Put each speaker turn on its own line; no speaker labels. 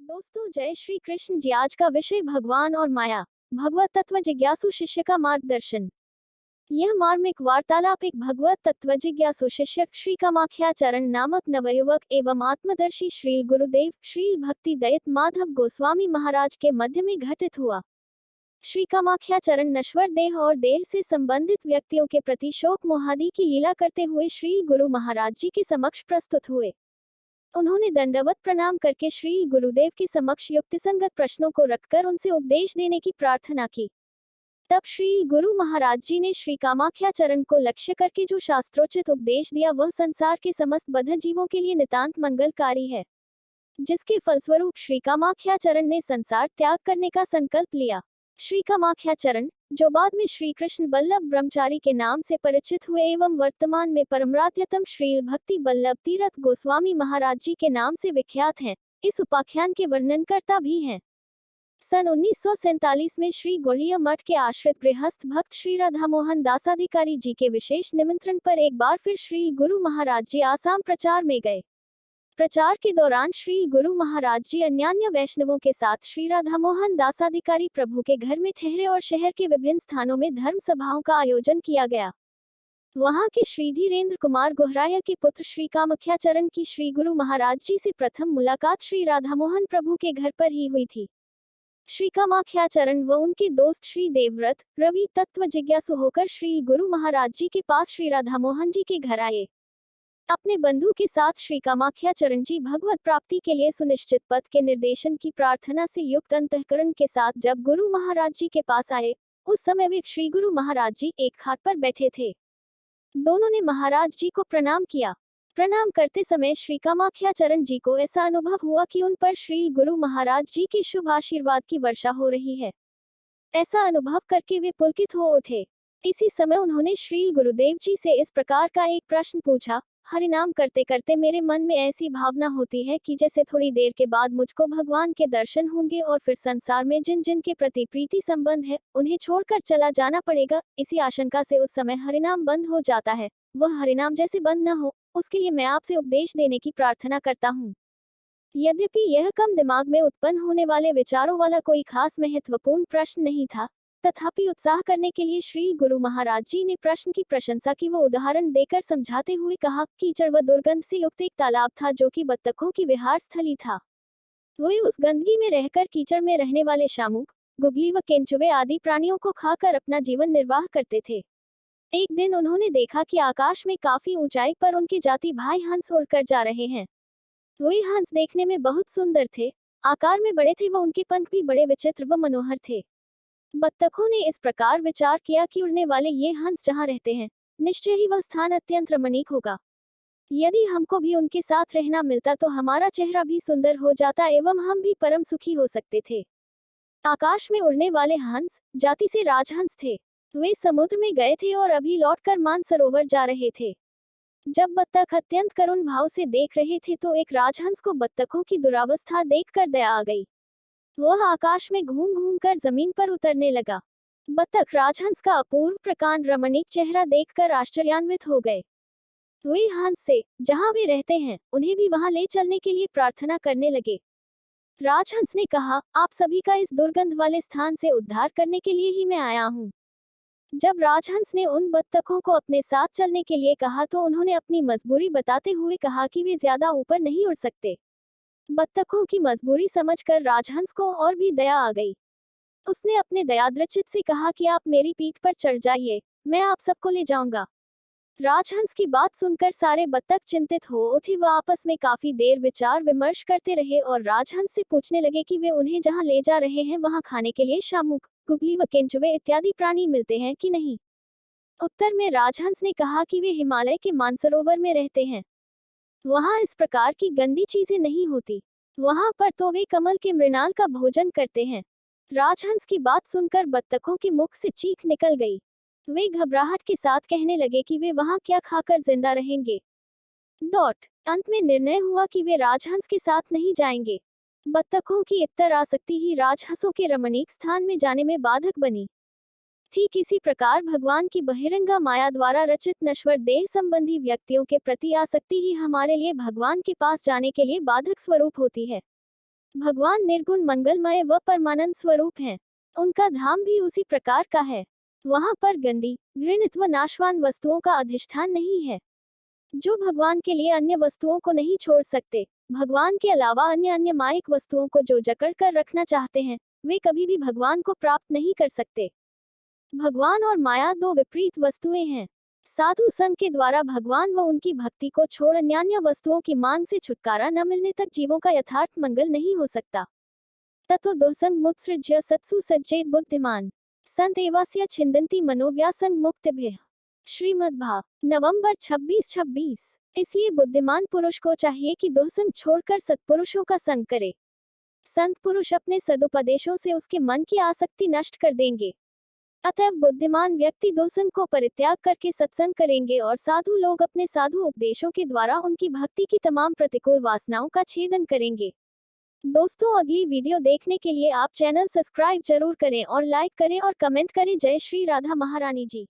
दोस्तों जय श्री कृष्ण जी। आज का विषय भगवान और माया, भगवत तत्व जिज्ञासु शिष्य का मार्गदर्शन। यह मार्मिक वार्तालाप एक भगवत तत्व जिज्ञासु शिष्य श्री कामाख्याचरण नामक नवयुवक एवं आत्मदर्शी श्री गुरुदेव श्री भक्ति दयित माधव गोस्वामी महाराज के मध्य में घटित हुआ। श्री कामाख्याचरण नश्वर देह और देह से संबंधित व्यक्तियों के प्रति शोक मोहादि की लीला करते हुए श्री गुरु महाराज जी के समक्ष प्रस्तुत हुए। उन्होंने दंडवत प्रणाम करके श्री गुरुदेव के समक्ष युक्तिसंगत प्रश्नों को रखकर उनसे उपदेश देने की प्रार्थना की। तब श्री गुरु महाराज जी ने श्री कामाख्याचरण को लक्ष्य करके जो शास्त्रोचित उपदेश दिया वह संसार के समस्त बद्ध जीवों के लिए नितांत मंगलकारी है, जिसके फलस्वरूप श्री कामाख्याचरण ने संसार त्याग करने का संकल्प लिया। श्री कामाख्याचरण, जो बाद में श्री कृष्ण बल्लभ ब्रह्मचारी के नाम से परिचित हुए एवं वर्तमान में परमराध्यतम श्री भक्ति बल्लभ तीरथ गोस्वामी महाराज जी के नाम से विख्यात हैं, इस उपाख्यान के वर्णनकर्ता भी हैं। सन 1947 में श्री गौड़ीय मठ के आश्रित गृहस्थ भक्त श्री राधामोहन दासाधिकारी जी के विशेष निमंत्रण पर एक बार फिर श्री गुरु महाराज जी आसाम प्रचार में गए। प्रचार के दौरान श्री गुरु महाराज जी अन्यान्य वैष्णवों के साथ श्री राधामोहन दासाधिकारी प्रभु के घर में ठहरे और शहर के विभिन्न स्थानों में धर्म सभाओं का आयोजन किया गया। वहां के श्री धीरेन्द्र कुमार गोहराया के पुत्र श्री कामाख्याचरण की श्री गुरु महाराज जी से प्रथम मुलाकात श्री राधामोहन प्रभु के घर पर ही हुई थी। श्री कामाख्याचरण व उनके दोस्त श्री देवव्रत रवि तत्व जिज्ञासु होकर श्री गुरु महाराज जी के पास श्री राधामोहन जी के घर आए। अपने बंधु के साथ श्री कामाख्याचरण जी भगवत प्राप्ति के लिए सुनिश्चित पथ के निर्देशन की प्रार्थना से युक्त अंतःकरण के साथ जब गुरु महाराज जी के पास आए, उस समय वे श्री गुरु महाराज जी एक खाट पर बैठे थे। दोनों ने महाराज जी को प्रणाम किया। प्रणाम करते समय श्री कामाख्याचरण जी को ऐसा अनुभव हुआ कि उन पर श्री गुरु महाराज जी के शुभ आशीर्वाद की वर्षा हो रही है। ऐसा अनुभव करके वे पुलकित हो उठे। इसी समय उन्होंने श्री गुरुदेव जी से इस प्रकार का एक प्रश्न पूछा। हरिनाम करते करते मेरे मन में ऐसी भावना होती है कि जैसे थोड़ी देर के बाद मुझको भगवान के दर्शन होंगे और फिर संसार में जिन जिन के प्रति प्रीति संबंध है उन्हें छोड़कर चला जाना पड़ेगा। इसी आशंका से उस समय हरिनाम बंद हो जाता है। वह हरिनाम जैसे बंद न हो, उसके लिए मैं आपसे उपदेश देने की प्रार्थना करता हूँ। यद्यपि यह कम दिमाग में उत्पन्न होने वाले विचारों वाला कोई खास महत्वपूर्ण प्रश्न नहीं था, तथापि उत्साह करने के लिए श्री गुरु महाराज जी ने प्रश्न की प्रशंसा की। वो उदाहरण देकर समझाते हुए कहा, कीचड़ व दुर्गंध से युक्त एक तालाब था जो कि बत्तखों की विहार स्थली था। वे उस गंदगी में रहकर कीचड़ में रहने वाले शामुक, गुगली व केंचुए आदि प्राणियों को खाकर अपना जीवन निर्वाह करते थे। एक दिन उन्होंने देखा कि आकाश में काफी ऊंचाई पर उनके जाति भाई हंस उड़कर जा रहे हैं। वे हंस देखने में बहुत सुंदर थे, आकार में बड़े थे व उनके पंख भी बड़े विचित्र व मनोहर थे। बत्तखों ने इस प्रकार विचार किया कि उड़ने वाले ये हंस जहाँ रहते हैं, निश्चय ही वह स्थान अत्यंत रमणीक होगा। यदि हमको भी उनके साथ रहना मिलता तो हमारा चेहरा भी सुंदर हो जाता एवं हम भी परम सुखी हो सकते थे। आकाश में उड़ने वाले हंस जाति से राजहंस थे। वे समुद्र में गए थे और अभी लौटकर मानसरोवर जा रहे थे। जब बत्तख अत्यंत करुण भाव से देख रहे थे तो एक राजहंस को बत्तखों की दुरावस्था देखकर दया आ गई। वह आकाश में घूम घूम कर जमीन पर उतरने लगा। बत्तख राजहंस का अपूर्व प्रकांड रमणीक चेहरा देखकर आश्चर्यान्वित हो गए। वे हंस से जहां वे रहते हैं उन्हें भी वहां ले चलने के लिए प्रार्थना करने लगे। राजहंस ने कहा, आप सभी का इस दुर्गंध वाले स्थान से उद्धार करने के लिए ही मैं आया हूँ। जब राजहंस ने उन बत्तखों को अपने साथ चलने के लिए कहा तो उन्होंने अपनी मजबूरी बताते हुए कहा कि वे ज्यादा ऊपर नहीं उड़ सकते। बत्तखों की मजबूरी समझकर राजहंस को और भी दया आ गई। उसने अपने दयाद्रचित से कहा कि आप मेरी पीठ पर चढ़ जाइए, मैं आप सबको ले जाऊंगा। राजहंस की बात सुनकर सारे बत्तख चिंतित हो उठे व आपस में काफी देर विचार विमर्श करते रहे और राजहंस से पूछने लगे कि वे उन्हें जहां ले जा रहे हैं वहां खाने के लिए शामुक, गुगली व केंचुए इत्यादि प्राणी मिलते हैं कि नहीं। उत्तर में राजहंस ने कहा कि वे हिमालय के मानसरोवर में रहते हैं, वहां इस प्रकार की गंदी चीजें नहीं होती। वहां पर तो वे कमल के मृणाल का भोजन करते हैं। राजहंस की बात सुनकर बत्तखों के मुख से चीख निकल गई। वे घबराहट के साथ कहने लगे कि वे वहां क्या खाकर जिंदा रहेंगे। अंत में निर्णय हुआ कि वे राजहंस के साथ नहीं जाएंगे। बत्तखों की इतर आसक्ति ही राजहंसों के रमणीक स्थान में जाने में बाधक बनी। ठीक इसी प्रकार भगवान की बहिरंगा माया द्वारा रचित नश्वर देह संबंधी व्यक्तियों के प्रति आसक्ति ही हमारे लिए भगवान के पास जाने के लिए बाधक स्वरूप होती है। भगवान निर्गुण मंगलमय व परमानंद स्वरूप हैं। उनका धाम भी उसी प्रकार का है। वहां पर गंदी, घृणित व नाशवान वस्तुओं का अधिष्ठान नहीं है। जो भगवान के लिए अन्य वस्तुओं को नहीं छोड़ सकते, भगवान के अलावा अन्य मायिक वस्तुओं को जो जकड़ कर रखना चाहते हैं, वे कभी भी भगवान को प्राप्त नहीं कर सकते। भगवान और माया दो विपरीत वस्तुएं हैं। साधु संघ के द्वारा भगवान व उनकी भक्ति को छोड़ अन्य वस्तुओं की मांग से छुटकारा न मिलने तक जीवों का यथार्थ मंगल नहीं हो सकता। तत्व दोसंग मुत्सृज्य सत्सु सज्जेत बुद्धिमान संत एवास्य छिंदंती मनोव्यासंग मुक्तिभ्यः। श्रीमद्भा नवंबर 26/26। इसलिए बुद्धिमान पुरुष को चाहिए कि दोसंग छोड़कर सत्पुरुषों का संग करे। संत पुरुष अपने सदुपदेशों से उसके मन की आसक्ति नष्ट कर देंगे। अतएव बुद्धिमान व्यक्ति दोसंग को परित्याग करके सत्संग करेंगे और साधु लोग अपने साधु उपदेशों के द्वारा उनकी भक्ति की तमाम प्रतिकूल वासनाओं का छेदन करेंगे। दोस्तों, अगली वीडियो देखने के लिए आप चैनल सब्सक्राइब जरूर करें और लाइक करें और कमेंट करें। जय श्री राधा महारानी जी।